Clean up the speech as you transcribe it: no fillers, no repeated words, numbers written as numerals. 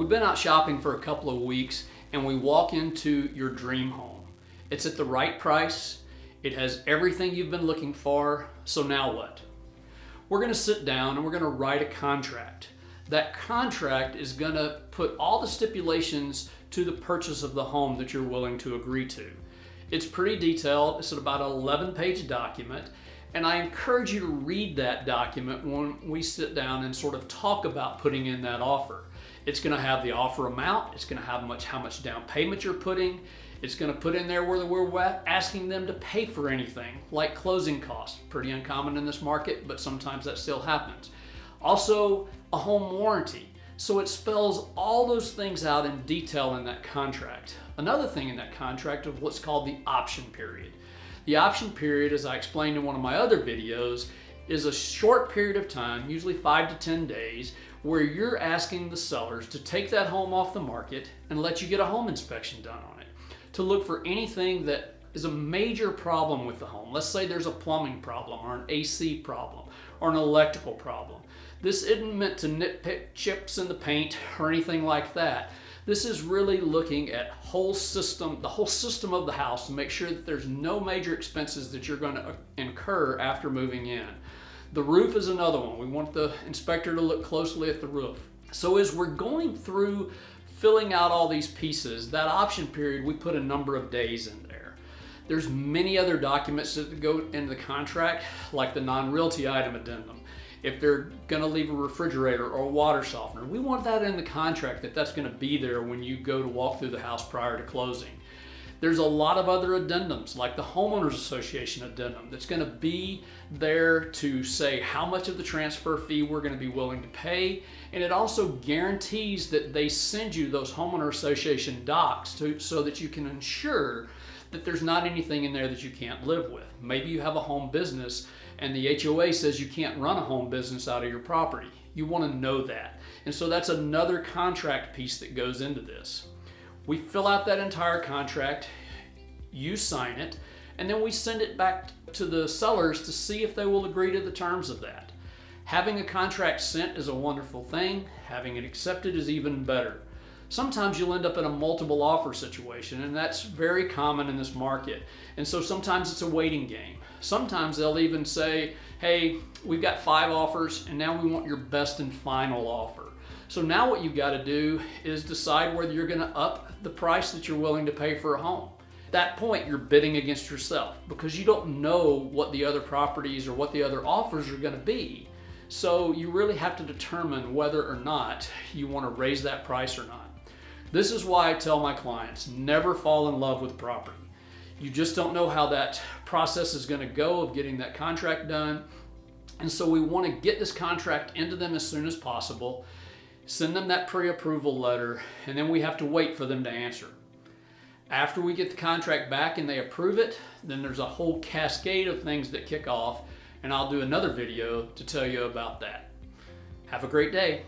We've been out shopping for a couple of weeks and we walk into your dream home. It's at the right price. It has everything you've been looking for. So now what? We're going to sit down and we're going to write a contract. That contract is going to put all the stipulations to the purchase of the home that you're willing to agree to. It's pretty detailed. It's about an 11-page document, and I encourage you to read that document when we sit down and sort of talk about putting in that offer. It's going to have the offer amount. It's going to have how much down payment you're putting. It's going to put in there whether we're asking them to pay for anything, like closing costs. Pretty uncommon in this market, but sometimes that still happens. Also, a home warranty. So it spells all those things out in detail in that contract. Another thing in that contract is what's called the option period. The option period, as I explained in one of my other videos, is a short period of time, usually 5 to 10 days, where you're asking the sellers to take that home off the market and let you get a home inspection done on it, to look for anything that is a major problem with the home. Let's say there's a plumbing problem or an AC problem or an electrical problem. This isn't meant to nitpick chips in the paint or anything like that. This is really looking at the whole system of the house to make sure that there's no major expenses that you're going to incur after moving in. The roof is another one. We want the inspector to look closely at the roof. So as we're going through filling out all these pieces, that option period, we put a number of days in there. There's many other documents that go into the contract, like the non-realty item addendum. If they're going to leave a refrigerator or a water softener, we want that in the contract that's going to be there when you go to walk through the house prior to closing. There's a lot of other addendums, like the Homeowners Association addendum, that's going to be there to say how much of the transfer fee we're going to be willing to pay. And it also guarantees that they send you those Homeowner Association docs so that you can ensure that there's not anything in there that you can't live with. Maybe you have a home business and the HOA says you can't run a home business out of your property. You want to know that. And so that's another contract piece that goes into this. We fill out that entire contract, you sign it, and then we send it back to the sellers to see if they will agree to the terms of that. Having a contract sent is a wonderful thing. Having it accepted is even better. Sometimes you'll end up in a multiple offer situation, and that's very common in this market. And so sometimes it's a waiting game. Sometimes they'll even say, hey, we've got 5 offers and now we want your best and final offer. So now what you've got to do is decide whether you're going to up the price that you're willing to pay for a home. At that point, you're bidding against yourself because you don't know what the other properties or what the other offers are going to be. So you really have to determine whether or not you want to raise that price or not. This is why I tell my clients, never fall in love with property. You just don't know how that process is going to go of getting that contract done. And so we want to get this contract into them as soon as possible, send them that pre-approval letter, and then we have to wait for them to answer. After we get the contract back and they approve it, then there's a whole cascade of things that kick off, and I'll do another video to tell you about that. Have a great day.